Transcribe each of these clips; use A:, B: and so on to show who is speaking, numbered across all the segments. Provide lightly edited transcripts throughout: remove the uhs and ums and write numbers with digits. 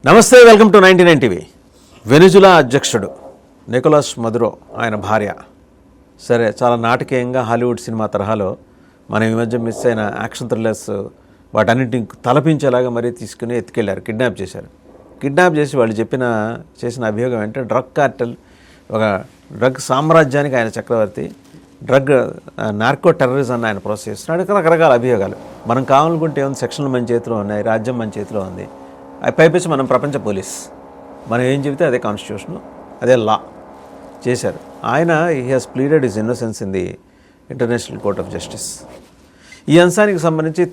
A: నమస్తే, welcome to 99 TV. Venezuela అధ్యక్షుడు Nicolas Maduro, ఆయన భార్య సరే చాలా నాటకీయంగా హాలీవుడ్ సినిమా తరహాలో మనం ఈ మధ్య మిస్ అయిన యాక్షన్ థ్రిల్లర్స్ వాటన్నింటిని తలపించేలాగా మరీ తీసుకుని ఎత్తుకెళ్ళారు, కిడ్నాప్ చేశారు. కిడ్నాప్ చేసి వాళ్ళు చేసిన అభియోగం ఏంటంటే డ్రగ్ కార్టెల్, ఒక డ్రగ్ సామ్రాజ్యానికి ఆయన చక్రవర్తి, డ్రగ్ నార్కో టెర్రరిజం ఆయన ప్రోత్సహిస్తున్నాడు. రకరకాల అభియోగాలు. మనం కావాలనుకుంటే ఏముంది, సెక్షన్లు మన చేతిలో ఉన్నాయి, రాజ్యం మన చేతిలో ఉంది. పైపించి మనం ప్రపంచ పోలీస్, మనం ఏం చెబితే అదే కాన్స్టిట్యూషను, అదే లా చేశారు. ఆయన he has pleaded his innocence in the international court of justice. ఈ అంశానికి సంబంధించి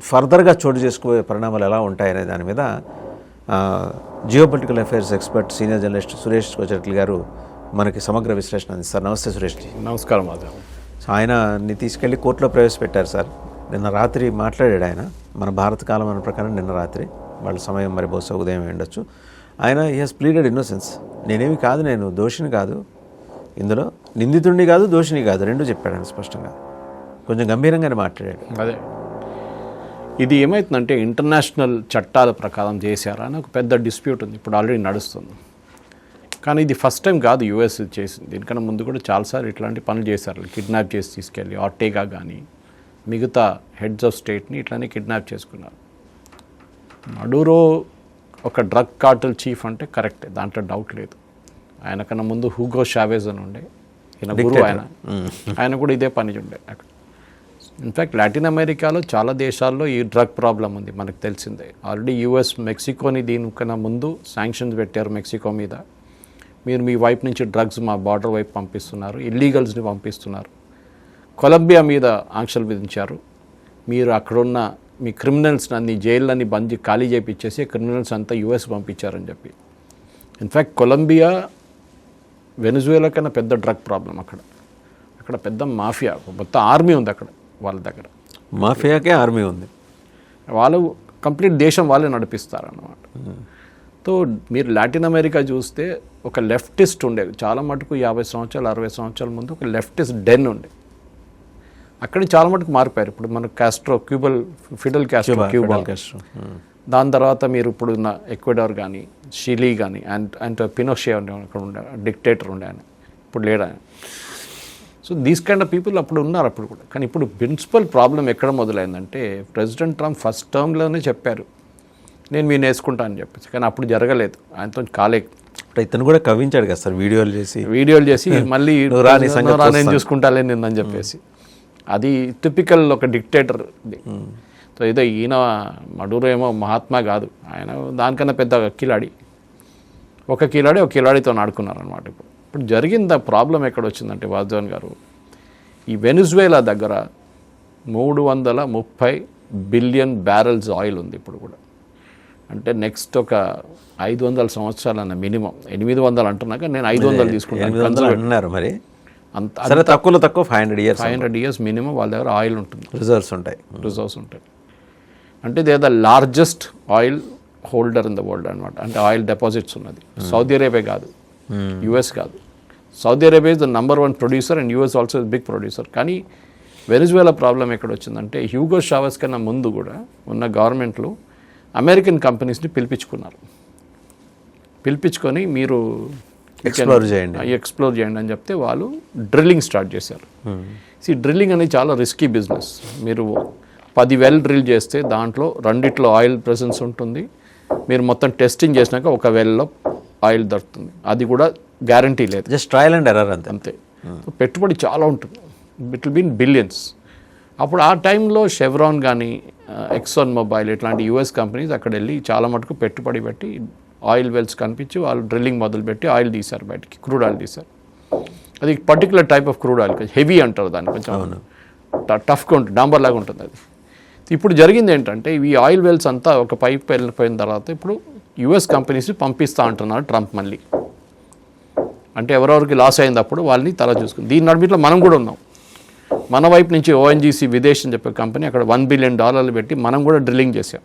A: ఫర్దర్గా చోటు చేసుకోబోయే పరిణామాలు ఎలా ఉంటాయనే దాని మీద geopolitical affairs expert senior journalist Suresh Kocherla garu మనకి సమగ్ర విశ్లేషణ అందిస్తారు. నమస్తే సురేష్ జీ.
B: నమస్కారం మాధవ్.
A: సో ఆయనని తీసుకెళ్ళి కోర్టులో ప్రవేశపెట్టారు సార్. నిన్న రాత్రి మాట్లాడాడు ఆయన, మన భారత కాలం ప్రకారం నిన్న రాత్రి, వాళ్ళ సమయం మరి బహుశా ఉదయం ఉండొచ్చు. ఆయన హీ హాజ్ ప్లీడెడ్ ఇన్నోసెన్స్, నేనేమి కాదు, నేను దోషిని కాదు, ఇందులో నిందితుడిని కాదు, దోషిని కాదు, రెండూ చెప్పాడు ఆయన స్పష్టంగా. కొంచెం గంభీరంగానే మాట్లాడాడు.
B: అదే ఇది ఏమవుతుందంటే ఇంటర్నేషనల్ చట్టాల ప్రకారం చేశారా అని ఒక పెద్ద డిస్ప్యూట్ ఉంది, ఇప్పుడు ఆల్రెడీ నడుస్తుంది. కానీ ఇది ఫస్ట్ టైం కాదు యూఎస్ చేసింది, దీనికన్నా ముందు కూడా చాలాసార్లు ఇట్లాంటి పనులు చేశారు. కిడ్నాప్ చేసి తీసుకెళ్ళి ఆర్టేగా కానీ మిగతా హెడ్స్ ఆఫ్ స్టేట్ని ఇట్లానే కిడ్నాప్ చేసుకున్నారు. మడురో ఒక డ్రగ్ కార్టెల్ చీఫ్ అంటే కరెక్టే, దాంట్లో డౌట్ లేదు. ఆయన కన్నా ముందు హూగో షావేజ్ అని ఉండే, ఈయన గురువు ఆయన కూడా ఇదే పని ఉండే అక్కడ. ఇన్ఫ్యాక్ట్ లాటిన్ అమెరికాలో చాలా దేశాల్లో ఈ డ్రగ్ ప్రాబ్లం ఉంది, మనకు తెలిసిందే. ఆల్రెడీ యూఎస్ మెక్సికోని దీనికన్నా ముందు శాంక్షన్స్ పెట్టారు మెక్సికో మీద. మీరు మీ వైపు నుంచి డ్రగ్స్ మా బార్డర్ వైపు పంపిస్తున్నారు, ఇల్లీగల్స్ని పంపిస్తున్నారు. కొలంబియా మీద ఆంక్షలు విధించారు, మీరు అక్కడున్న మీ క్రిమినల్స్ని అన్ని జైళ్ళని ఖాళీ చేయించేసి క్రిమినల్స్ అంతా యూఎస్ పంపించారని చెప్పి. ఇన్ఫ్యాక్ట్ కొలంబియా వెనిజువేలా కన్నా పెద్ద డ్రగ్ ప్రాబ్లం అక్కడ పెద్ద మాఫియా, మొత్తం ఆర్మీ ఉంది అక్కడ వాళ్ళ దగ్గర.
A: మాఫియాకే ఆర్మీ ఉంది,
B: వాళ్ళు కంప్లీట్ దేశం వాళ్ళే నడిపిస్తారన్నమాట. సో మీరు లాటిన్ అమెరికా చూస్తే ఒక లెఫ్టిస్ట్ ఉండే, చాలా మటుకు 50 సంవత్సరాలు 60 సంవత్సరాల ముందు ఒక లెఫ్టిస్ట్ డెన్ ఉండే. అక్కడ చాలా మటుకు మారిపోయారు. ఇప్పుడు మనకు ఫిడెల్ కాస్ట్రో, దాని తర్వాత మీరు ఇప్పుడున్న ఎక్వెడార్ కానీ షిలీ కానీ అండ్ పినోషే అక్కడ ఉండే డిక్టేటర్ ఉండే ఆయన, ఇప్పుడు లేడు ఆయన. So these kind of people అప్పుడు ఉన్నారు అప్పుడు కూడా. కానీ ఇప్పుడు ప్రిన్సిపల్ ప్రాబ్లం ఎక్కడ మొదలైందంటే ప్రెసిడెంట్ ట్రంప్ ఫస్ట్ టర్మ్లోనే చెప్పారు నేను మీరు వేసుకుంటా అని చెప్పేసి, కానీ అప్పుడు జరగలేదు, ఆయనతో కాలేదు.
A: ఇతను కూడా కవించాడు కదా సార్, వీడియోలు చేసి మళ్ళీ
B: నేను చూసుకుంటాలే నిన్నని చెప్పేసి. అది టిపికల్ ఒక డిక్టేటర్. సో ఏదో ఈయన మడురో ఏమో మహాత్మా కాదు, ఆయన దానికన్నా పెద్ద ఒక కిలాడితో ఆడుకున్నారనమాట. ఇప్పుడు జరిగింది ప్రాబ్లం ఎక్కడ వచ్చిందంటే వాజ్వాన్ గారు, ఈ వెనిజువేలా దగ్గర 330 బిలియన్ బ్యారెల్స్ ఆయిల్ ఉంది ఇప్పుడు కూడా. అంటే నెక్స్ట్ ఒక 500 సంవత్సరాలన్న మినిమం, 800 అంటున్నాక నేను 500 తీసుకుంటాను
A: మరి. అంత తక్కువ 500
B: ఇయర్స్ మినిమం వాళ్ళ దగ్గర ఆయిల్ ఉంటుంది,
A: రిజర్వ్స్ ఉంటాయి. అంటే they are the largest oil holder in the world అనమాట. అంటే ఆయిల్ డిపాజిట్స్ ఉన్నది. సౌదీ అరేబియా కాదు, యుఎస్ కాదు. Saudi Arabia is the number 1 producer and US also is big producer. కానీ వెనిజువేలా ప్రాబ్లం ఎక్కడ వచ్చిందంటే హ్యూగో షావెజ్ కన్నా ముందు కూడా ఉన్న గవర్నమెంట్లు అమెరికన్ కంపెనీస్ని పిలిపించుకొని మీరు ఎక్స్ప్లోర్ చేయండి అని చెప్తే వాళ్ళు డ్రిల్లింగ్ స్టార్ట్ చేశారు. డ్రిల్లింగ్ అనేది చాలా రిస్కీ బిజినెస్. మీరు 10 వెల్ డ్రిల్ చేస్తే దాంట్లో 2 ఆయిల్ ప్రెసెన్స్ ఉంటుంది. మీరు మొత్తం టెస్టింగ్ చేసినాక ఒక వెల్లో ఆయిల్ దొరుకుతుంది, అది కూడా గ్యారంటీ లేదు, జస్ట్ ట్రయల్ అండ్ ఎర్రర్ అంతే.
B: పెట్టుబడి చాలా ఉంటుంది, ఇట్ విల్ బీన్ బిలియన్స్. అప్పుడు ఆ టైంలో షెవ్రాన్ కానీ ఎక్సాన్ మొబైల్ ఇట్లాంటి యూఎస్ కంపెనీస్ అక్కడ వెళ్ళి చాలా మటుకు పెట్టుబడి పెట్టి ఆయిల్ వెల్స్ కనిపించి వాళ్ళు డ్రిల్లింగ్ మొదలుపెట్టి ఆయిల్ తీశారు, బయటికి క్రూడ్ ఆయిల్ తీశారు. అది particular type of crude oil, heavy అంటారు దాన్ని, కొంచెం టఫ్గా ఉంటుంది, డాంబర్ లాగా ఉంటుంది అది. ఇప్పుడు జరిగింది ఏంటంటే ఈ ఆయిల్ వెల్స్ అంతా ఒక పైప్ వెళ్ళిపోయిన తర్వాత ఇప్పుడు యూఎస్ కంపెనీస్ పంపిస్తూ అంటున్నారు ట్రంప్ మళ్ళీ. అంటే ఎవరెవరికి లాస్ అయింది అప్పుడు వాళ్ళని తల చూసుకుని, దీని నడిమిట్లో మనం కూడా ఉన్నాం. మన వైపు నుంచి ఓఎన్జీసీ విదేశ్ అని చెప్పే కంపెనీ అక్కడ $1 బిలియన్ పెట్టి మనం కూడా డ్రిల్లింగ్ చేసాం.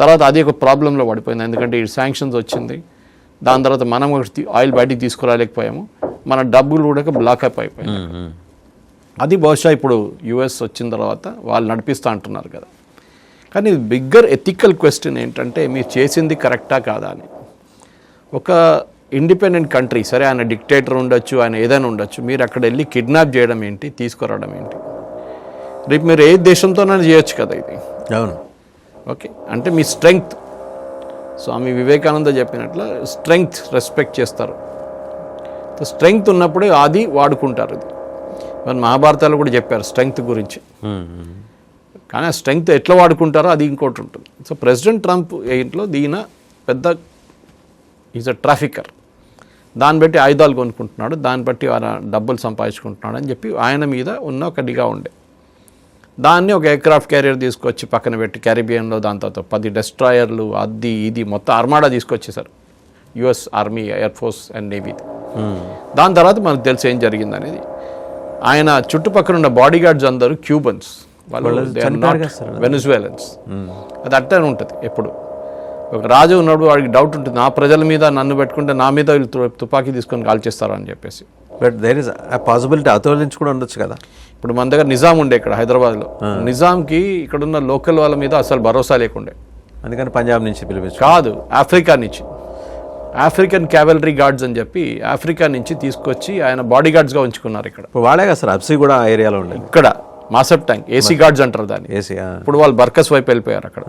B: తర్వాత అది ఒక ప్రాబ్లంలో పడిపోయింది, ఎందుకంటే ఈ శాంక్షన్స్ వచ్చింది. దాని తర్వాత మనం ఆయిల్ బయటికి తీసుకురాలేకపోయాము, మన డబ్బులు కూడా బ్లాక్ అప్ అయిపోయింది. అది బహుశా ఇప్పుడు యూఎస్ వచ్చిన తర్వాత వాళ్ళు నడిపిస్తూ అంటున్నారు కదా. కానీ బిగ్గర్ ఎథికల్ క్వశ్చన్ ఏంటంటే మీరు చేసింది కరెక్టా కాదా అని. ఒక ఇండిపెండెంట్ కంట్రీ, సరే ఆయన డిక్టేటర్ ఉండొచ్చు, ఆయన ఏదైనా ఉండొచ్చు, మీరు అక్కడ వెళ్ళి కిడ్నాప్ చేయడం ఏంటి, తీసుకురావడం ఏంటి? రేపు మీరు ఏ దేశంతోనైనా చేయొచ్చు కదా ఇది.
A: అవును.
B: ఓకే, అంటే మీ స్ట్రెంగ్త్, స్వామి వివేకానంద చెప్పినట్లు స్ట్రెంగ్త్ రెస్పెక్ట్ చేస్తారు. స్ట్రెంగ్త్ ఉన్నప్పుడే అది వాడుకుంటారు. ఇది మన మహాభారతాలు కూడా చెప్పారు స్ట్రెంగ్త్ గురించి. కానీ ఆ స్ట్రెంగ్త్ ఎట్లా వాడుకుంటారో అది ఇంకోటి ఉంటుంది. సో ప్రెసిడెంట్ ట్రంప్ ఇంట్లో దీని పెద్ద ఈజ్ అ ట్రాఫికర్, దాన్ని బట్టి ఆయుధాలు కొనుక్కుంటున్నాడు, దాన్ని బట్టి ఆయన డబ్బులు సంపాదించుకుంటున్నాడు అని చెప్పి ఆయన మీద ఉన్న ఒక నిఘా ఉండే. దాన్ని ఒక ఎయిర్క్రాఫ్ట్ క్యారియర్ తీసుకొచ్చి పక్కన పెట్టి క్యారిబియన్లో దాని తర్వాత 10 డెస్ట్రాయర్లు అది ఇది మొత్తం ఆర్మాడా తీసుకొచ్చేసారు US army, air force and navy. దాని తర్వాత మనకు తెలిసి ఏం జరిగింది అనేది. ఆయన చుట్టుపక్కల ఉన్న బాడీ గార్డ్స్ అందరూ క్యూబన్స్, వాళ్ళు వెనిజువేలన్స్. అది అట్టే ఉంటుంది. ఎప్పుడు ఒక రాజు ఉన్నప్పుడు వాడికి డౌట్ ఉంటుంది, నా ప్రజల మీద నన్ను పెట్టుకుంటే నా మీద వీళ్ళు తుపాకీ తీసుకొని కాల్చేస్తారు అని చెప్పేసి.
A: బట్ దేర్ ఇస్ పాసిబిలిటీ అవతల నుంచి కూడా ఉండొచ్చు కదా.
B: ఇప్పుడు మన దగ్గర నిజాం ఉండే ఇక్కడ హైదరాబాద్లో. నిజాంకి ఇక్కడున్న లోకల్ వాళ్ళ మీద అసలు భరోసా లేకుండే.
A: అందుకని పంజాబ్ నుంచి పిలిపించు
B: కాదు, ఆఫ్రికా నుంచి ఆఫ్రికన్ క్యావెలరీ గార్డ్స్ అని చెప్పి ఆఫ్రికా నుంచి తీసుకొచ్చి ఆయన బాడీ గార్డ్స్గా ఉంచుకున్నారు ఇక్కడ.
A: ఇప్పుడు వాడే కదా సార్ అబ్సీ కూడా ఏరియాలో ఉండేది.
B: ఇక్కడ మాసప్ ట్యాంక్ ఏసీ గార్డ్స్ అంటారు దాన్ని.
A: ఏసీ.
B: ఇప్పుడు వాళ్ళు బర్కస్ వైపు వెళ్ళిపోయారు. అక్కడ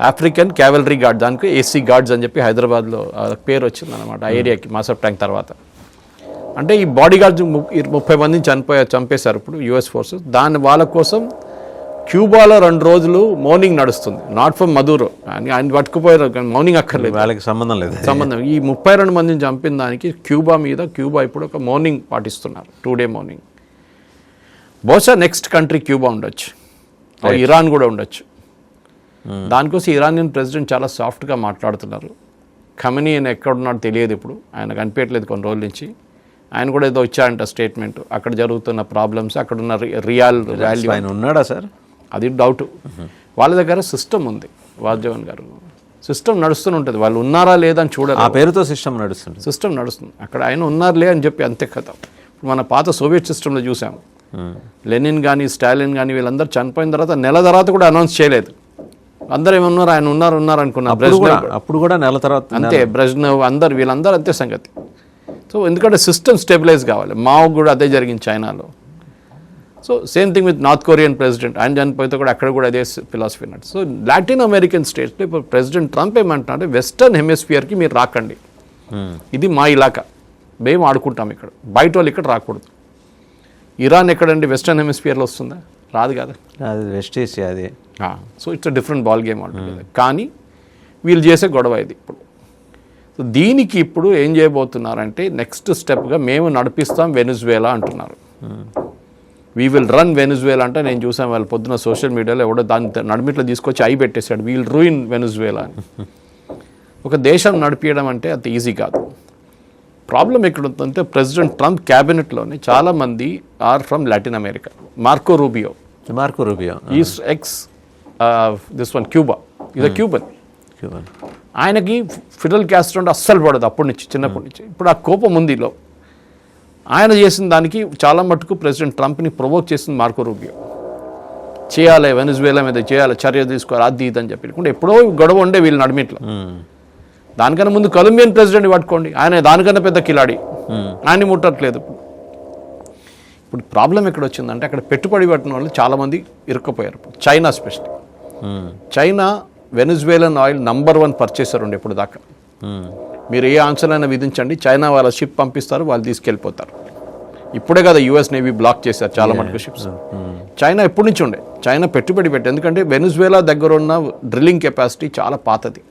B: ఆఫ్రికన్ క్యావెలరీ గార్డ్, దానికి ఏసీ గార్డ్స్ అని చెప్పి హైదరాబాద్లో పేరు వచ్చింది అనమాట ఆ ఏరియాకి మాసప్ ట్యాంక్ తర్వాత. అంటే ఈ బాడీ గార్డ్స్ 30 మందిని చంపేశారు ఇప్పుడు యుఎస్ ఫోర్సెస్. దాని వాళ్ళ కోసం క్యూబాలో 2 రోజులు మౌనింగ్ నడుస్తుంది. నాట్ ఫ్రమ్ మదూరో, ఆయన పట్టుకుపోయారు, మౌనింగ్ అక్కర్లేదు,
A: వాళ్ళకి సంబంధం లేదు.
B: ఈ 32 మందిని చంపిన దానికి క్యూబా ఇప్పుడు ఒక మౌనింగ్ పాటిస్తున్నారు, 2 డే మౌనింగ్. బహుశా నెక్స్ట్ కంట్రీ క్యూబా ఉండొచ్చు, ఇరాన్ కూడా ఉండొచ్చు. దానికోసం ఇరానియన్ ప్రెసిడెంట్ చాలా సాఫ్ట్గా మాట్లాడుతున్నారు. ఖమనీ ఆయన ఎక్కడున్నాడో తెలియదు, ఇప్పుడు ఆయన కనిపించట్లేదు కొన్ని రోజుల నుంచి. ఆయన కూడా ఏదో ఇచ్చారంట స్టేట్మెంట్, అక్కడ జరుగుతున్న ప్రాబ్లమ్స్, అక్కడున్న రియల్ వాల్యూ.
A: ఆయన ఉన్నాడా సార్?
B: అది డౌట్. వాళ్ళ దగ్గర సిస్టమ్ ఉంది, వాజ్జవన్ గారు, సిస్టమ్ నడుస్తూనే ఉంటుంది. వాళ్ళు ఉన్నారా లేదా అని చూడాలి.
A: ఆ పేరుతో సిస్టమ్
B: నడుస్తుంది అక్కడ. ఆయన ఉన్నారులే అని చెప్పి అంతే కదా. ఇప్పుడు మన పాత సోవియట్ సిస్టంలో చూసాము, లెనిన్ కానీ స్టాలిన్ కానీ వీళ్ళందరూ చనిపోయిన తర్వాత నెల తర్వాత కూడా అనౌన్స్ చేయలేదు. అందరు ఏమన్నారు, ఆయన ఉన్నారు అనుకున్నారు.
A: అప్పుడు కూడా నెల తర్వాత
B: అంతే. బ్రెజ్నెవ్ వీళ్ళందరూ అంతే సంగతి. సో ఎందుకంటే సిస్టమ్ స్టెబిలైజ్ కావాలి. మావ్ కూడా అదే జరిగింది చైనాలో. So same thing with north Korean president, ఆయన చనిపోతే కూడా అక్కడ కూడా అదే ఫిలాసఫీ అన్నట్టు. సో లాటిన్ అమెరికన్ స్టేట్స్లో ఇప్పుడు ప్రెసిడెంట్ ట్రంప్ ఏమంటున్నారంటే వెస్టర్న్ హెమిస్ఫియర్కి మీరు రాకండి, ఇది మా ఇలాకా, మేము ఆడుకుంటాం ఇక్కడ, బయట వాళ్ళు ఇక్కడ రాకూడదు. ఇరాన్ ఎక్కడండి వెస్టర్న్ హెమిస్ఫియర్లో వస్తుందా? రాదు కదా,
A: అది వెస్ట్ ఏషియా అది.
B: So it's different ball game altogether. కానీ వీళ్ళు చేసే గొడవ ఇది ఇప్పుడు. సో దీనికి ఇప్పుడు ఏం చేయబోతున్నారంటే నెక్స్ట్ స్టెప్గా మేము నడిపిస్తాం వెనిజువేలా అంటున్నారు. వీ విల్ రన్ వెనిజువేలా అంటే నేను చూసాను వాళ్ళు పొద్దున సోషల్ మీడియాలో ఎవడో దాని నడిమిట్లో తీసుకొచ్చి అయి పెట్టేశాడు, వీల్ రూయిన్ వెనిజువేలా అని. ఒక దేశం నడిపించడం అంటే అంత ఈజీ కాదు. ప్రాబ్లం ఎక్కడ ఉందంటే ప్రెసిడెంట్ ట్రంప్ క్యాబినెట్లోనే చాలామంది are from Latin America. Marco Rubio is ex this one Cuba, is a Cuban. ఆయనకి ఫిడెల్ క్యాస్ట్రో అంటే అస్సలు పడదు అప్పటి నుంచి, చిన్నప్పటి నుంచి. ఇప్పుడు ఆ కోపం ఉందిలో. ఆయన చేసిన దానికి చాలా మటుకు ప్రెసిడెంట్ ట్రంప్ని ప్రొవోక్ చేసింది మార్కో రూబియో. చేయాలి వెనిజువేలా మీద చేయాలి, చర్య తీసుకోవాలి, అది ఇది అని చెప్పి. ఎప్పుడో గొడవ ఉండే వీళ్ళు నడిమిట్లో. దానికన్నా ముందు కొలంబియన్ ప్రెసిడెంట్ పట్టుకోండి, ఆయన దానికన్నా పెద్ద కిలాడి, ఆయన్ని ముట్టట్లేదు. ఇప్పుడు ప్రాబ్లం ఎక్కడ వచ్చిందంటే అక్కడ పెట్టుబడి పెట్టిన వాళ్ళు చాలామంది ఇరుక్కుపోయారు. China specially. China Venezuelan oil #1 purchaser ఉండే ఇప్పుడు దాకా. మీరు ఏ ఆంక్షలైనా విధించండి, చైనా వాళ్ళ షిప్ పంపిస్తారు, వాళ్ళు తీసుకెళ్ళిపోతారు. ఇప్పుడే కదా యుఎస్ నేవీ బ్లాక్ చేశారు చాలా మటుకు షిప్స్. చైనా ఎప్పటి నుంచి ఉండే, చైనా పెట్టుబడి పెట్టి, ఎందుకంటే వెనిజువేలా దగ్గర ఉన్న డ్రిల్లింగ్ కెపాసిటీ చాలా పాతది.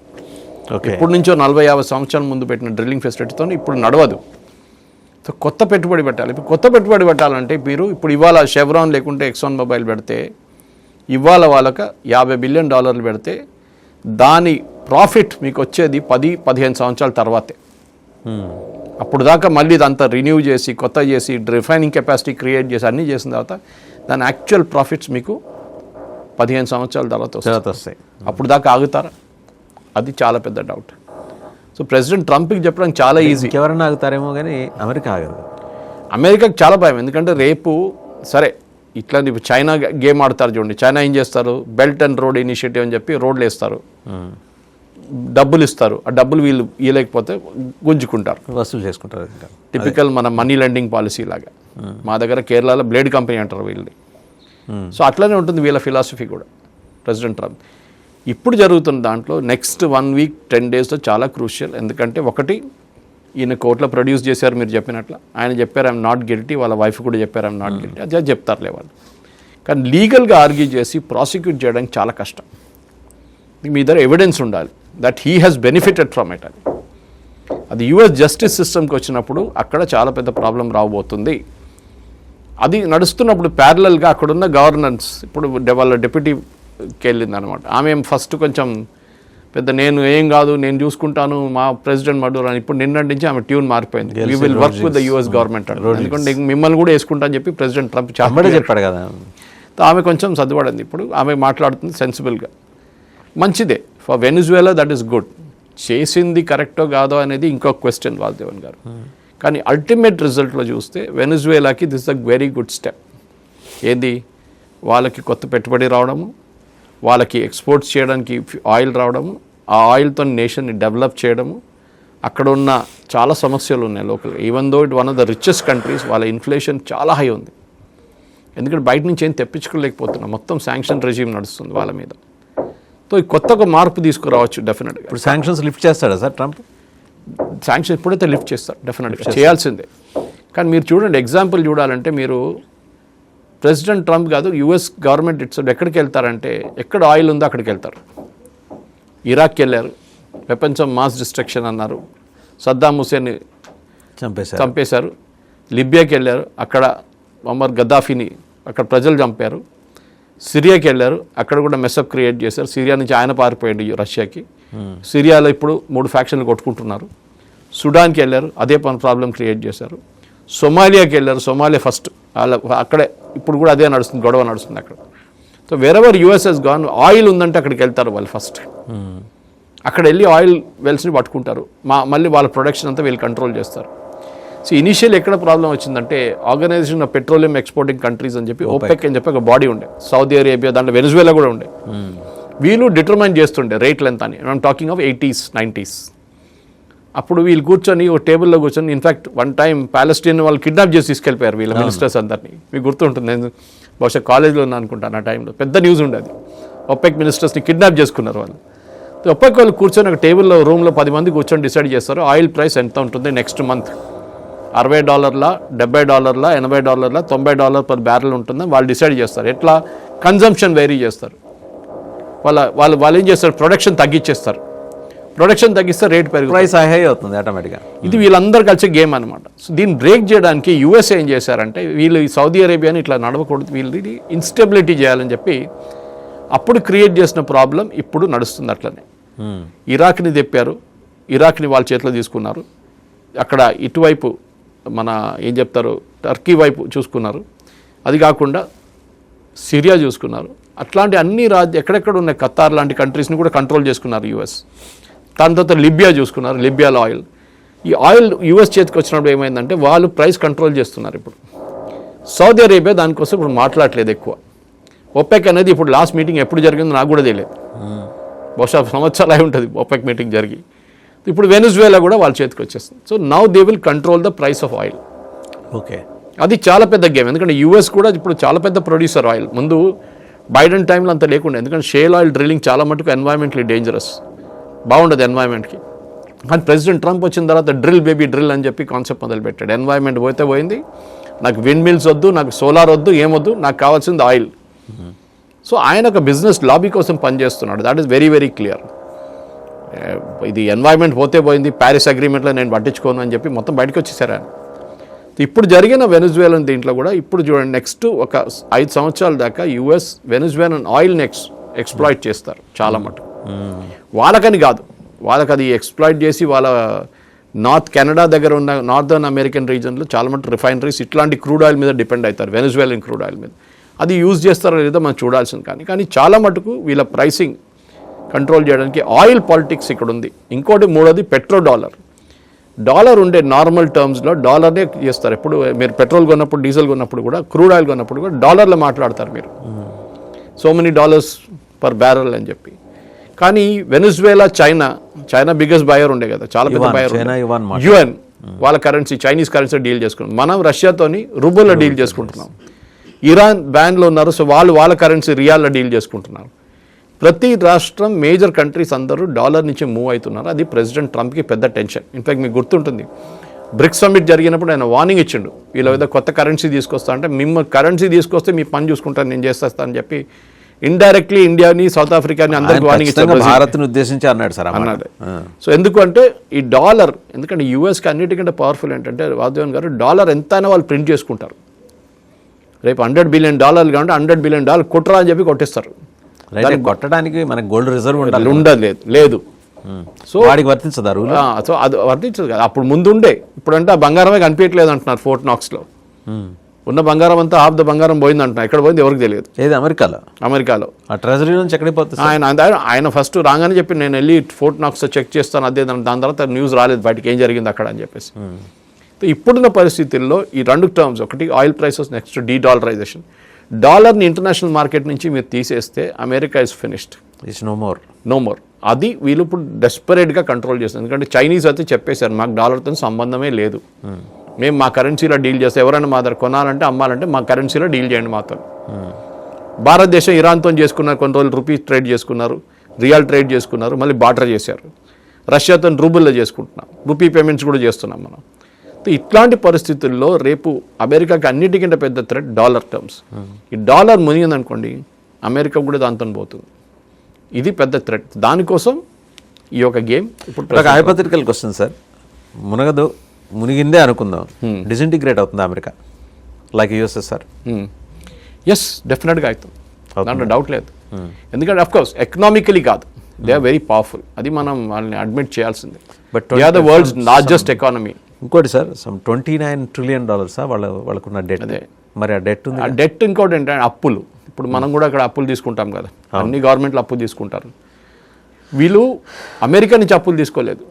B: ఎప్పటి నుంచో 40-50 సంవత్సరాల ముందు పెట్టిన డ్రిల్లింగ్ ఫెసిలిటీతో ఇప్పుడు నడవదు. సో కొత్త పెట్టుబడి పెట్టాలి. ఇప్పుడు కొత్త పెట్టుబడి పెట్టాలంటే మీరు ఇప్పుడు ఇవాళ షెవ్రాన్ లేకుంటే ఎక్సాన్ మొబైల్ పెడితే, ఇవాళ వాళ్ళకి $50 బిలియన్ పెడితే దాని ప్రాఫిట్ మీకు వచ్చేది 10-15 సంవత్సరాల తర్వాతే. అప్పుడు దాకా మళ్ళీ ఇదంతా రిన్యూ చేసి కొత్త చేసి రిఫైనింగ్ కెపాసిటీ క్రియేట్ చేసి అన్నీ చేసిన తర్వాత దాని యాక్చువల్ ప్రాఫిట్స్ మీకు 15 సంవత్సరాల తర్వాత వస్తాయి. అప్పుడు దాకా ఆగుతారా? అది చాలా పెద్ద డౌట్. సో ప్రెసిడెంట్ ట్రంప్కి చెప్పడం చాలా ఈజీ.
A: ఎవరైనా ఆగుతారేమో కానీ అమెరికా ఆగదు.
B: అమెరికాకి చాలా భయం. ఎందుకంటే రేపు సరే ఇట్లాంటి చైనా గేమ్ ఆడతారు చూడండి. చైనా ఏం చేస్తారు, బెల్ట్ అండ్ రోడ్ ఇనిషియేటివ్ అని చెప్పి రోడ్లు వేస్తారు, డబ్బులు ఇస్తారు, ఆ డబ్బులు వీళ్ళు ఇవ్వలేకపోతే గుంజుకుంటారు,
A: వసూలు చేసుకుంటారు.
B: టిపికల్ మన మనీ లెండింగ్ పాలసీ లాగా. మా దగ్గర కేరళలో బ్లేడ్ కంపెనీ అంటారు వీళ్ళని. సో అట్లనే ఉంటుంది వీళ్ళ ఫిలాసఫీ కూడా ప్రెసిడెంట్ ట్రంప్. ఇప్పుడు జరుగుతున్న దాంట్లో నెక్స్ట్ 1 వీక్ 10 డేస్లో చాలా క్రూషియల్. ఎందుకంటే ఒకటి, ఈయన కోర్టులో ప్రొడ్యూస్ చేశారు మీరు చెప్పినట్లు, ఆయన చెప్పారు ఐఎమ్ నాట్ గిల్టీ, వాళ్ళ వైఫ్ కూడా చెప్పారు ఐఎమ్ నాట్ గిల్టీ, అది చెప్తారులే వాళ్ళు. కానీ లీగల్గా ఆర్గ్యూ చేసి ప్రాసిక్యూట్ చేయడానికి చాలా కష్టం. మీ దగ్గర ఎవిడెన్స్ ఉండాలి that he has benefited from it. అది యుఎస్ జస్టిస్ సిస్టమ్కి వచ్చినప్పుడు అక్కడ చాలా పెద్ద ప్రాబ్లం రాబోతుంది. అది నడుస్తున్నప్పుడు ప్యారలల్గా అక్కడున్న గవర్నెన్స్ ఇప్పుడు వాళ్ళ డెప్యూటీకి వెళ్ళింది అనమాట. ఆమె ఫస్ట్ కొంచెం పెద్ద నేను ఏం కాదు నేను చూసుకుంటాను మా ప్రెసిడెంట్ మర్డర్ అని, ఇప్పుడు నిన్నటి నుంచి ఆమె ట్యూన్ మారిపోయింది. We will work with the US government అంటే, ఎందుకంటే మిమ్మల్ని కూడా వేసుకుంటా అని చెప్పి ప్రెసిడెంట్ ట్రంప్ చాలా
A: చెప్పాడు కదా.
B: ఆమె కొంచెం సర్దుపడింది. ఇప్పుడు ఆమె మాట్లాడుతుంది సెన్సిబుల్గా, మంచిదే for Venezuela, that is good. చేసింది కరెక్టో కాదో అనేది ఇంకో క్వశ్చన్ వాసుదేవన్ గారు. కానీ అల్టిమేట్ రిజల్ట్లో చూస్తే వెనిజువేలాకి this is a very good step. ఏది, వాళ్ళకి కొత్త పెట్టుబడి రావడము, వాళ్ళకి ఎక్స్పోర్ట్స్ చేయడానికి ఆయిల్ రావడము, ఆ ఆయిల్తో నేషన్ని డెవలప్ చేయడము. అక్కడ ఉన్న చాలా సమస్యలు ఉన్నాయి లోకల్గా. Even though it one of the richest countries, వాళ్ళ ఇన్ఫ్లేషన్ చాలా హై ఉంది. ఎందుకంటే బయట నుంచి ఏం తెప్పించుకోలేకపోతున్నాం, మొత్తం శాంక్షన్ రెజీమ్ నడుస్తుంది వాళ్ళ మీద. సో ఈ కొత్త ఒక మార్పు తీసుకురావచ్చు డెఫినెట్గా.
A: ఇప్పుడు శాంక్షన్స్ లిఫ్ట్ చేస్తాడా సార్ ట్రంప్?
B: శాంక్షన్ ఎప్పుడైతే లిఫ్ట్ చేస్తారు డెఫినెట్గా చేయాల్సిందే. కానీ మీరు చూడండి, ఎగ్జాంపుల్ చూడాలంటే మీరు ప్రెసిడెంట్ ట్రంప్ కాదు, యుఎస్ గవర్నమెంట్ ఇట్స్ ఎక్కడికి వెళ్తారంటే, ఎక్కడ ఆయిల్ ఉందో అక్కడికి వెళ్తారు. ఇరాక్కి వెళ్ళారు, వెపన్స్ ఆఫ్ మాస్ డిస్ట్రక్షన్ అన్నారు, సద్దాం హుసేన్ని చంపేశారు. లిబియాకి వెళ్ళారు, అక్కడ మొహమ్మద్ గద్దాఫీని అక్కడ ప్రజలు చంపారు. సిరియాకి వెళ్ళారు, అక్కడ కూడా మెస్అప్ క్రియేట్ చేశారు. సిరియా నుంచి ఆయన పారిపోయాడు రష్యాకి. సిరియాలో ఇప్పుడు 3 ఫ్యాక్షన్లు కొట్టుకుంటున్నారు. సుడాన్కి వెళ్ళారు, అదే ప్రాబ్లం క్రియేట్ చేశారు. సొమాలియాకి వెళ్ళారు, సొమాలియా ఫస్ట్ అక్కడే ఇప్పుడు కూడా అదే నడుస్తుంది, గొడవ నడుస్తుంది అక్కడ. So wherever USS gone oil ఉందంటే అక్కడికి వెళ్తారు వాళ్ళు ఫస్ట్. అక్కడ వెళ్ళి ఆయిల్ వెల్స్ని పట్టుకుంటారు, మళ్ళీ వాళ్ళ ప్రొడక్షన్ అంతా వీళ్ళు కంట్రోల్ చేస్తారు. సో ఇనిషియల్ ఎక్కడ ప్రాబ్లం వచ్చిందంటే, organisation of petroleum exporting countries అని చెప్పి ఓపెక్ అని చెప్పి ఒక బాడీ ఉండే, సౌదీ అరేబియా, దాంట్లో వెనిజువేలా కూడా ఉండే. వీళ్ళు డిటర్మైన్ చేస్తుండే రేట్లు ఎంత అని. I'm talking of 80s 90s. అప్పుడు వీళ్ళు కూర్చొని ఒక టేబుల్లో కూర్చొని, ఇన్ఫాక్ట్ వన్ టైం ప్యాలెస్టైన్ వాళ్ళు కిడ్నాప్ చేసి తీసుకెళ్ళిపోయారు వీళ్ళ మినిస్టర్స్ అందరినీ. మీకు గుర్తుంటుంది, నేను బహుశా కాలేజ్లో ఉన్నా అనుకుంటాను ఆ టైంలో, పెద్ద న్యూస్ ఉండేది. ఒపెక్ మినిస్టర్స్ని కిడ్నాప్ చేసుకున్నారు వాళ్ళు. ఒపెక్ వాళ్ళు కూర్చొని ఒక టేబుల్లో రూమ్లో 10 మంది కూర్చొని డిసైడ్ చేస్తారు ఆయిల్ ప్రైస్ ఎంత ఉంటుంది నెక్స్ట్ మంత్. $60, $70, $80, $90 పర్ బ్యారెల్ ఉంటుందని వాళ్ళు డిసైడ్ చేస్తారు. ఎట్లా, కన్జంప్షన్ వేరీ చేస్తారు. వాళ్ళు ఏం చేస్తారు, ప్రొడక్షన్ తగ్గించేస్తారు. ప్రొడక్షన్ తగ్గిస్తే రేట్ పెరుగుతుంది,
A: ప్రైస్ హై అవుతుంది ఆటోమేటిక్గా.
B: ఇది వీళ్ళందరూ కలిసి గేమ్ అనమాట. సో దీన్ని బ్రేక్ చేయడానికి యూఎస్ ఏం చేశారంటే, వీళ్ళు సౌదీ అరేబియాని ఇట్లా నడవకూడదు, వీళ్ళది ఇన్స్టెబిలిటీ చేయాలని చెప్పి అప్పుడు క్రియేట్ చేసిన ప్రాబ్లం ఇప్పుడు నడుస్తుంది అట్లనే. ఇరాక్ని తెప్పారు, ఇరాక్ని వాళ్ళ చేతిలో తీసుకున్నారు. అక్కడ ఇటువైపు మన ఏం చెప్తారు టర్కీ వైపు చూసుకున్నారు. అది కాకుండా సిరియా చూసుకున్నారు. అట్లాంటి అన్ని ఎక్కడెక్కడ ఉన్న ఖతార్ లాంటి కంట్రీస్ని కూడా కంట్రోల్ చేసుకున్నారు యుఎస్. దాని తర్వాత లిబియా చూసుకున్నారు, లిబియాలో ఆయిల్. ఈ ఆయిల్ యుఎస్ చేతికి వచ్చినప్పుడు ఏమైందంటే వాళ్ళు ప్రైస్ కంట్రోల్ చేస్తున్నారు. ఇప్పుడు సౌదీ అరేబియా దానికోసం ఇప్పుడు మాట్లాడలేదు ఎక్కువ. ఒపెక్ అనేది ఇప్పుడు లాస్ట్ మీటింగ్ ఎప్పుడు జరిగిందో నాకు కూడా తెలియదు, బహుశా సంవత్సరాలు అయి ఉంటుంది ఒపెక్ మీటింగ్ జరిగి. ఇప్పుడు వెనిజువేలా కూడా వాళ్ళ చేతికి వచ్చేస్తుంది. So now they will control the price of oil.
A: Okay, అది
B: చాలా పెద్ద గేమ్. ఎందుకంటే యూఎస్ కూడా ఇప్పుడు చాలా పెద్ద ప్రొడ్యూసర్ ఆయిల్. ముందు బైడెన్ టైంలో అంత లేకుండా, ఎందుకంటే షేల్ ఆయిల్ డ్రిల్లింగ్ చాలా మటుకు ఎన్వైరన్మెంట్లీ డేంజరస్, బాగుండదు ఎన్వైరన్మెంట్కి. కానీ ప్రెసిడెంట్ ట్రంప్ వచ్చిన తర్వాత డ్రిల్ బేబీ డ్రిల్ అని చెప్పి కాన్సెప్ట్ మొదలుపెట్టాడు. ఎన్వైరన్మెంట్ పోతే పోయింది, నాకు విండ్ మిల్స్ వద్దు, నాకు సోలార్ వద్దు, ఏమొద్దు, నాకు కావాల్సింది ఆయిల్. సో ఆయన ఒక బిజినెస్ లాబీ కోసం పనిచేస్తున్నాడు. That is very very clear. ఇది ఎన్వైరన్మెంట్ పోతే పోయింది, ప్యారిస్ అగ్రిమెంట్లో నేను పట్టించుకోను అని చెప్పి మొత్తం బయటకు వచ్చేసారు ఆయన. ఇప్పుడు జరిగిన వెనిజువేలన్ దీంట్లో కూడా ఇప్పుడు చూడండి, నెక్స్ట్ ఒక 5 సంవత్సరాల దాకా యుఎస్ వెనిజువేలన్ ఆయిల్ని ఎక్స్ప్లాయిట్ చేస్తారు చాలా మటుకు. వాళ్ళకని కాదు, వాళ్ళకి అది ఎక్స్ప్లాయిట్ చేసి వాళ్ళ నార్త్ కెనడా దగ్గర ఉన్న నార్థర్న్ అమెరికన్ రీజన్లో చాలా మటుకు రిఫైనరీస్ ఇట్లాంటి క్రూడ్ ఆయిల్ మీద డిపెండ్ అవుతారు, వెనిజువేలన్ క్రూడ్ ఆయిల్ మీద. అది యూజ్ చేస్తారో లేదో మనం చూడాల్సింది. కానీ చాలా మటుకు వీళ్ళ ప్రైసింగ్ కంట్రోల్ చేయడానికి ఆయిల్ పాలిటిక్స్ ఇక్కడ ఉంది. ఇంకోటి మూడోది పెట్రో డాలర్. డాలర్ ఉండే నార్మల్ టర్మ్స్లో డాలర్నే చేస్తారు. ఎప్పుడు మీరు పెట్రోల్ కొన్నప్పుడు, డీజిల్ కొన్నప్పుడు కూడా, క్రూడ్ ఆయిల్ కొన్నప్పుడు కూడా డాలర్లో మాట్లాడతారు మీరు. So many dollars per barrel అని చెప్పి. కానీ వెనిజువేలా, చైనా బిగ్గెస్ట్ బయర్ ఉండే కదా, చాలా పెద్ద బయర్, యుఎన్ వాళ్ళ కరెన్సీ, చైనీస్ కరెన్సీ డీల్ చేసుకున్నాం. మనం రష్యాతోని రూబుల్లో డీల్ చేసుకుంటున్నాం. ఇరాన్ బ్యాన్లో ఉన్నారు, సో వాళ్ళ కరెన్సీ రియాల్లో డీల్ చేసుకుంటున్నారు. ప్రతి రాష్ట్రం, మేజర్ కంట్రీస్ అందరూ డాలర్ నుంచి మూవ్ అవుతున్నారు. అది ప్రెసిడెంట్ ట్రంప్కి పెద్ద టెన్షన్. ఇన్ఫాక్ట్ మీకు గుర్తుంటుంది, బ్రిక్స్ సమ్మిట్ జరిగినప్పుడు ఆయన వార్నింగ్ ఇచ్చిండు, వీళ్ళ ఏదో కొత్త కరెన్సీ తీసుకొస్తా అంటే, మిమ్మల్ని కరెన్సీ తీసుకొస్తే మీ పని చూసుకుంటాను, నేను చేస్తాను అని చెప్పి ఇండైరెక్ట్లీ ఇండియాని, సౌత్ ఆఫ్రికాని అందరికి వార్నింగ్ ఇచ్చారు.
A: భారత్ని ఉద్దేశించి అన్నాడు సార్
B: అన్నాడు. సో ఎందుకు అంటే ఈ డాలర్, ఎందుకంటే యూఎస్కి అన్నిటికంటే పవర్ఫుల్ ఏంటంటే వాసుదేవన్ గారు, డాలర్ ఎంతైనా వాళ్ళు ప్రింట్ చేసుకుంటారు. రేపు $100 బిలియన్ కాబట్టి $100 బిలియన్ కొట్టరా అని చెప్పి కొట్టేస్తారు.
A: దాన్ని కొట్టడానికి మనకి గోల్డ్ రిజర్వ్
B: ఉండదు, లేదు. సో
A: వాడికి వర్తించదా రూల్?
B: సో అది వర్తించదు కదా. అప్పుడు ముందు ఉండే, ఇప్పుడంటే ఆ బంగారమే కనిపించట్లేదు అంటున్నారు. ఫోర్ట్ నాక్స్లో ఉన్న బంగారం అంతా, హాఫ్ ద బంగారం పోయింది అంటున్నారు. ఎక్కడ పోయింది ఎవరికి తెలియదు.
A: ఏది? అమెరికాలో ఆ ట్రెజరీ నుంచి ఎక్కడికి పోతుంది?
B: ఆయన ఫస్ట్ రాగానే చెప్పి, నేను వెళ్ళి ఫోర్ట్ నాక్స్లో చెక్ చేస్తాను, అదే దాని తర్వాత న్యూస్ రాలేదు బయటకి ఏం జరిగింది అక్కడ అని చెప్పేసి. ఇప్పుడున్న పరిస్థితుల్లో ఈ రెండు టర్మ్స్, ఒకటి ఆయిల్ ప్రైసెస్, నెక్స్ట్ డీడాలరైజేషన్. డాలర్ని ఇంటర్నేషనల్ మార్కెట్ నుంచి మీరు తీసేస్తే America is finished,
A: it's no more. అది వీళ్ళు ఇప్పుడు డెస్పరేట్గా కంట్రోల్ చేస్తారు. ఎందుకంటే చైనీస్ అయితే చెప్పేశారు, మాకు డాలర్తో సంబంధమే లేదు, మేము మా కరెన్సీలో డీల్ చేస్తాం, ఎవరైనా మా దగ్గర కొనాలంటే, అమ్మాలంటే మా కరెన్సీలో డీల్ చేయండి మాతో. భారతదేశం ఇరాన్తో చేసుకున్నారు, కొన్ని రోజులు రూపీ ట్రేడ్ చేసుకున్నారు, రియల్ ట్రేడ్ చేసుకున్నారు, మళ్ళీ బార్టర్ చేశారు. రష్యాతో రూబుల్లో చేసుకుంటున్నాం, రూపీ పేమెంట్స్ కూడా చేస్తున్నాం మనం. ఇట్లాంటి పరిస్థితుల్లో రేపు అమెరికాకి అన్నిటికంటే పెద్ద థ్రెట్ డాలర్ టర్మ్స్. ఈ డాలర్ మునిగిందనుకోండి, అమెరికా కూడా దాంతో పోతుంది. ఇది పెద్ద థ్రెట్. దానికోసం ఈ యొక్క గేమ్. ఇప్పుడు హైపోథెటికల్ క్వశ్చన్ సార్, మునిగిందే అనుకుందాం, డిసింటిగ్రేట్ అవుతుంది అమెరికా లైక్ యూఎస్ఎస్ఆర్?
B: ఎస్, డెఫినెట్గా అవుతుంది, దాంట్లో డౌట్ లేదు. ఎందుకంటే అఫ్కోర్స్ ఎకనామికలీ కాదు, దే ఆర్ వెరీ పవర్ఫుల్, అది మనం వాళ్ళని అడ్మిట్ చేయాల్సిందే. But they are the world's largest economy.
A: ఇంకోటి సార్, $29 trillion వాళ్ళకున్న డెట్. అదే మరి ఆ డెట్ ఉంది.
B: ఆ డెట్ ఇంకోటి ఏంటంటే అప్పులు. ఇప్పుడు మనం కూడా అక్కడ అప్పులు తీసుకుంటాం కదా, అన్ని గవర్నమెంట్లు అప్పులు తీసుకుంటారు. వీళ్ళు అమెరికా నుంచి అప్పులు తీసుకోలేదు,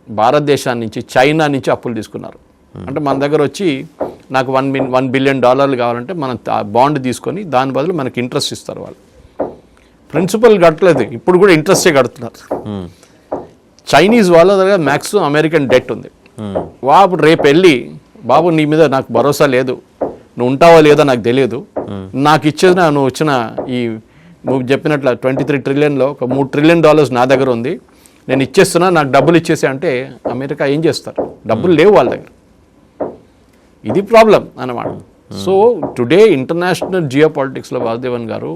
B: భారతదేశాన్ని నుంచి, చైనా నుంచి అప్పులు తీసుకున్నారు. అంటే మన దగ్గర వచ్చి నాకు $1 బిలియన్ కావాలంటే మనం బాండ్ తీసుకొని దాని బదులు మనకి ఇంట్రెస్ట్ ఇస్తారు. వాళ్ళు ప్రిన్సిపల్ కట్టలేదు, ఇప్పుడు కూడా ఇంట్రెస్టే కడుతున్నారు. చైనీస్ వాళ్ళ దగ్గర మ్యాక్సిమం అమెరికన్ డెట్ ఉంది. బాబు రేపు వెళ్ళి, బాబు నీ మీద నాకు భరోసా లేదు, నువ్వు ఉంటావో లేదో నాకు తెలియదు, నాకు ఇచ్చేది నువ్వు వచ్చిన నువ్వు చెప్పినట్లు $23 trillion ఒక $3 trillion నా దగ్గర ఉంది, నేను ఇచ్చేస్తున్నా, నాకు డబ్బులు ఇచ్చేసి అంటే అమెరికా ఏం చేస్తారు? డబ్బులు లేవు వాళ్ళ దగ్గర. ఇది ప్రాబ్లం అన్నమాట. సో టుడే ఇంటర్నేషనల్ జియో పాలిటిక్స్లో వాసుదేవన్ గారు,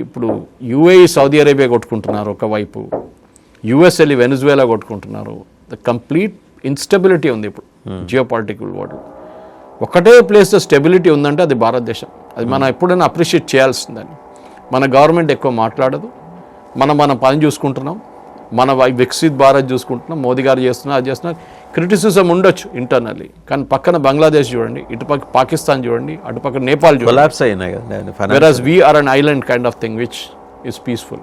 B: ఇప్పుడు యుఏఈ సౌదీ అరేబియా కొట్టుకుంటున్నారు ఒకవైపు, యుఎస్ వెళ్ళి వెనిజువేలా కొట్టుకుంటున్నారు. ద కంప్లీట్ ఇన్స్టెబిలిటీ ఉంది ఇప్పుడు జియో పాలిటికల్ వరల్డ్. ఒకటే ప్లేస్లో స్టెబిలిటీ ఉందంటే అది భారతదేశం. అది మనం ఎప్పుడైనా అప్రిషియేట్ చేయాల్సిందని. మన గవర్నమెంట్ ఎక్కువ మాట్లాడదు, మన పని చూసుకుంటున్నాం, మన వికసిత్ భారత్ చూసుకుంటున్నాం, మోదీ గారు చేస్తున్నారు, అది చేస్తున్నారు. క్రిటిసిజం ఉండొచ్చు ఇంటర్నల్లీ, కానీ పక్కన బంగ్లాదేశ్ చూడండి, ఇటుపక్క పాకిస్తాన్ చూడండి, అటుపక్క నేపాల్ చూడండి. Whereas we are an island kind of thing which is peaceful.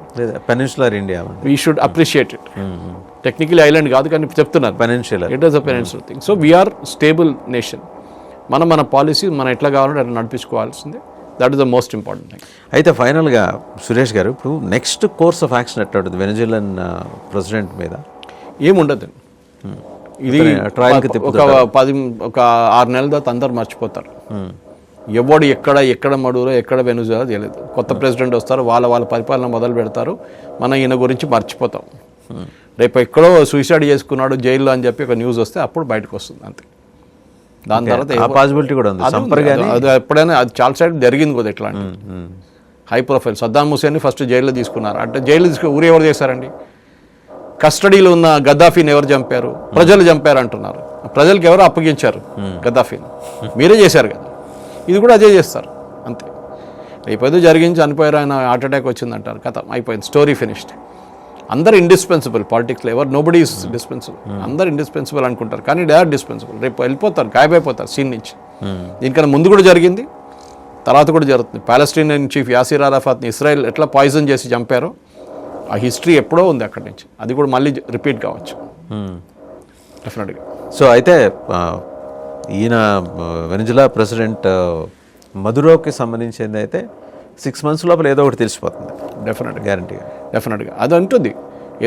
A: Peninsular India,
B: we should appreciate it. Technically island కాదు కానీ చెప్తున్నారు,
A: peninsular,
B: it is a peninsular thing. So we are stable nation. మన పాలసీ మనం ఎట్లా కావాలంటే అట్లా నడిపించుకోవాల్సిందే. That is the most important thing.
A: అయితే ఫైనల్గా సురేష్ గారు, ఇప్పుడు నెక్స్ట్ కోర్స్ ఆఫ్ యాక్షన్ ఎట్లా ఉంటుంది వెనిజువెలన్ ప్రెసిడెంట్ మీద?
B: ఏముండదు, ఇది ఒక 6 నెలల తర్వాత అందరు మర్చిపోతారు. ఎవడు ఎక్కడ మడుగులో ఎక్కడ వెనుజులా తెలియదు. కొత్త ప్రెసిడెంట్ వస్తారు, వాళ్ళ పరిపాలన మొదలు పెడతారు, మనం ఈయన గురించి మర్చిపోతాం. రేపు ఎక్కడో సూసైడ్ చేసుకున్నాడు జైల్లో అని చెప్పి ఒక న్యూస్ వస్తే అప్పుడు బయటకు వస్తుంది అంతే. దాని తర్వాత
A: పాసిబిలిటీ కూడా ఉంది.
B: అది ఎప్పుడైనా అది చాలా సైడ్ జరిగింది కదా ఇట్లాంటి హై ప్రొఫైల్. సద్దాం హుసేన్ని ఫస్ట్ జైల్లో తీసుకున్నారు. అంటే జైలు ఊరు ఎవరు చేశారండి? కస్టడీలో ఉన్న గద్దాఫీని ఎవరు చంపారు? ప్రజలు చంపారు అంటున్నారు. ప్రజలకు ఎవరు అప్పగించారు గద్దాఫీని? మీరే చేశారు కదా. ఇది కూడా అదే చేస్తారు అంతే. రేపు జరిగించి చనిపోయారు, ఆయన హార్ట్ అటాక్ వచ్చిందంటారు, కథ అయిపోయింది, స్టోరీ ఫినిష్డ్. అందరు ఇండిస్పెన్సిబుల్ పాలిటిక్స్లో, ఎవరు నోబడీ ఈస్ డిస్పెన్సిబుల్. అందరు ఇండిస్పెన్సిబుల్ అనుకుంటారు కానీ దే ఆర్ డిస్పెన్సిబుల్. రేపు వెళ్ళిపోతారు, గాయమైపోతారు సీన్ నుంచి. దీనికన్నా ముందు కూడా జరిగింది, తర్వాత కూడా జరుగుతుంది. పాలస్టీనియన్ చీఫ్ యాసిర్ అరాఫాత్ని ఇస్రాయెల్ ఎట్లా పాయిజన్ చేసి చంపారో ఆ హిస్టరీ ఎప్పుడో ఉంది అక్కడి నుంచి. అది కూడా మళ్ళీ రిపీట్ కావచ్చు. డెఫినెట్గా.
A: సో అయితే ఈయన వెనిజులా ప్రెసిడెంట్ మదురోకి సంబంధించింది అయితే 6 months లోపల ఏదో ఒకటి తెలిసిపోతుంది
B: డెఫినెట్గా
A: గ్యారంటీగా.
B: డెఫినెట్గా అది అంటుంది.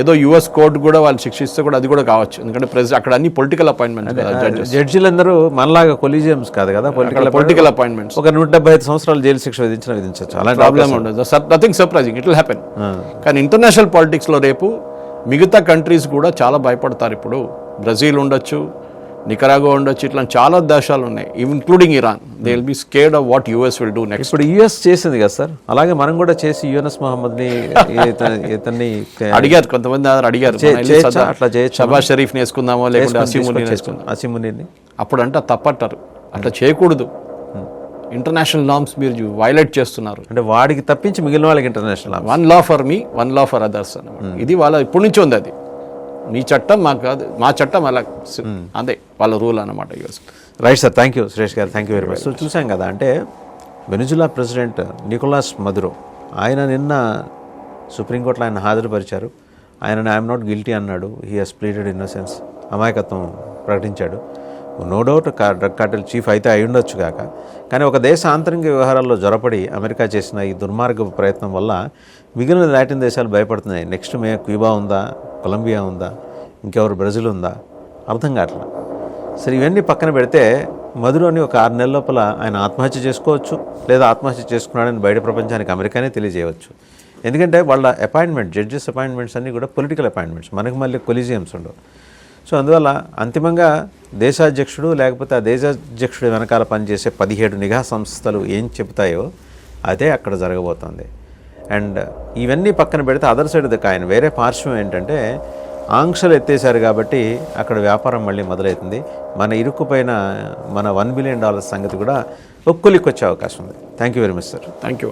B: ఏదో యుఎస్ కోర్టు కూడా వాళ్ళు శిక్షిస్తే కూడా అది కూడా కావచ్చు, ఎందుకంటే ప్రెసిడెంట్ అక్కడ అన్ని పొలిటికల్ అపాయింట్మెంట్స్ జడ్జెస్,
A: జడ్జిలందరూ మనలాగా కొలీజియమ్స్ కాదు కదా,
B: పొలిటికల్ అపాయింట్మెంట్స్.
A: ఒక 175 సంవత్సరాలు జైలు శిక్ష విధించవచ్చు, అలాంటి
B: ప్రాబ్లం ఉండదు. Nothing surprising, it will happen. కానీ ఇంటర్నేషనల్ పాలిటిక్స్లో రేపు మిగతా కంట్రీస్ కూడా చాలా భయపడతారు. ఇప్పుడు బ్రెజిల్ ఉండొచ్చు, నికరాగో ఉండొచ్చు, ఇట్లా చాలా దేశాలు ఉన్నాయి, including Iran. They will be scared of what US will do next.
A: ఇప్పుడు యుఎస్ చేసింది కదా సార్, అలాగే మనం కూడా చేసి యూనస్ మహమ్మద్ని ఇతన్ని
B: అడిగారు, కొంతమంది అడిగారు
A: అట్లా చేయొచ్చు,
B: షబాజ్ షరీఫ్ని వేసుకుందామో లేకుంటే
A: అసీముని.
B: అప్పుడు అంటే తప్పట్టారు, అట్లా చేయకూడదు, ఇంటర్నేషనల్ నామ్స్ మీరు వైలేట్ చేస్తున్నారు.
A: అంటే వాడికి తప్పించి మిగిలిన వాళ్ళకి international
B: one law for me, one law for others అన్నమాట. ఇది వాళ్ళ ఇప్పటి నుంచి ఉంది. అది మీ చట్టం మాకు కాదు, మా చట్టం అలా, అదే వాళ్ళ రూల్ అన్నమాట US.
A: Right sir, thank you Suresh garu, thank you very much. So చూసాం కదా, అంటే వెనిజులా ప్రెసిడెంట్ నికోలాస్ మదురో ఆయన నిన్న సుప్రీంకోర్టులో ఆయన హాజరుపరిచారు. ఆయన ఐఎమ్ నాట్ గిల్టీ అన్నాడు, హీ హెస్ ప్లీడెడ్ ఇన్నోసెన్స్, అమాయకత్వం ప్రకటించాడు. No doubt drug cartel chief అయితే అయి ఉండొచ్చు కాక, కానీ ఒక దేశ ఆంతరిక వ్యవహారాల్లో జొరపడి అమెరికా చేసిన ఈ దుర్మార్గపు ప్రయత్నం వల్ల మిగిలిన లాటిన్ దేశాలు భయపడుతున్నాయి. నెక్స్ట్ క్యూబా ఉందా, కొలంబియా ఉందా, ఇంకెవరు బ్రెజిల్ ఉందా, అర్థం కావట్లా. సరే ఇవన్నీ పక్కన పెడితే మదురోని ఒక 6 నెలల లోపల ఆయన ఆత్మహత్య చేసుకోవచ్చు, లేదా ఆత్మహత్య చేసుకున్నాడని బయట ప్రపంచానికి అమెరికానే తెలియజేయవచ్చు. ఎందుకంటే వాళ్ళ అపాయింట్మెంట్, జడ్జెస్ అపాయింట్మెంట్స్ అన్నీ కూడా పొలిటికల్ అపాయింట్మెంట్స్, మనకి మళ్ళీ కొలీజియమ్స్ ఉండవు. సో అందువల్ల అంతిమంగా దేశాధ్యక్షుడు లేకపోతే ఆ దేశాధ్యక్షుడి వెనకాల పనిచేసే 17 నిఘా సంస్థలు ఏం చెబుతాయో అదే అక్కడ జరగబోతోంది. అండ్ ఇవన్నీ పక్కన పెడితే అదర్ సైడ్ ద కాయిన్ వేరే పార్శ్వం ఏంటంటే, ఆంక్షలు ఎత్తేసారు కాబట్టి అక్కడ వ్యాపారం మళ్ళీ మొదలవుతుంది. మన ఇరుక్కుపోయిన మన $1 బిలియన్ సంగతి కూడా ఒక్కొలికొచ్చే అవకాశం ఉంది. Thank you very much sir.
B: Thank you.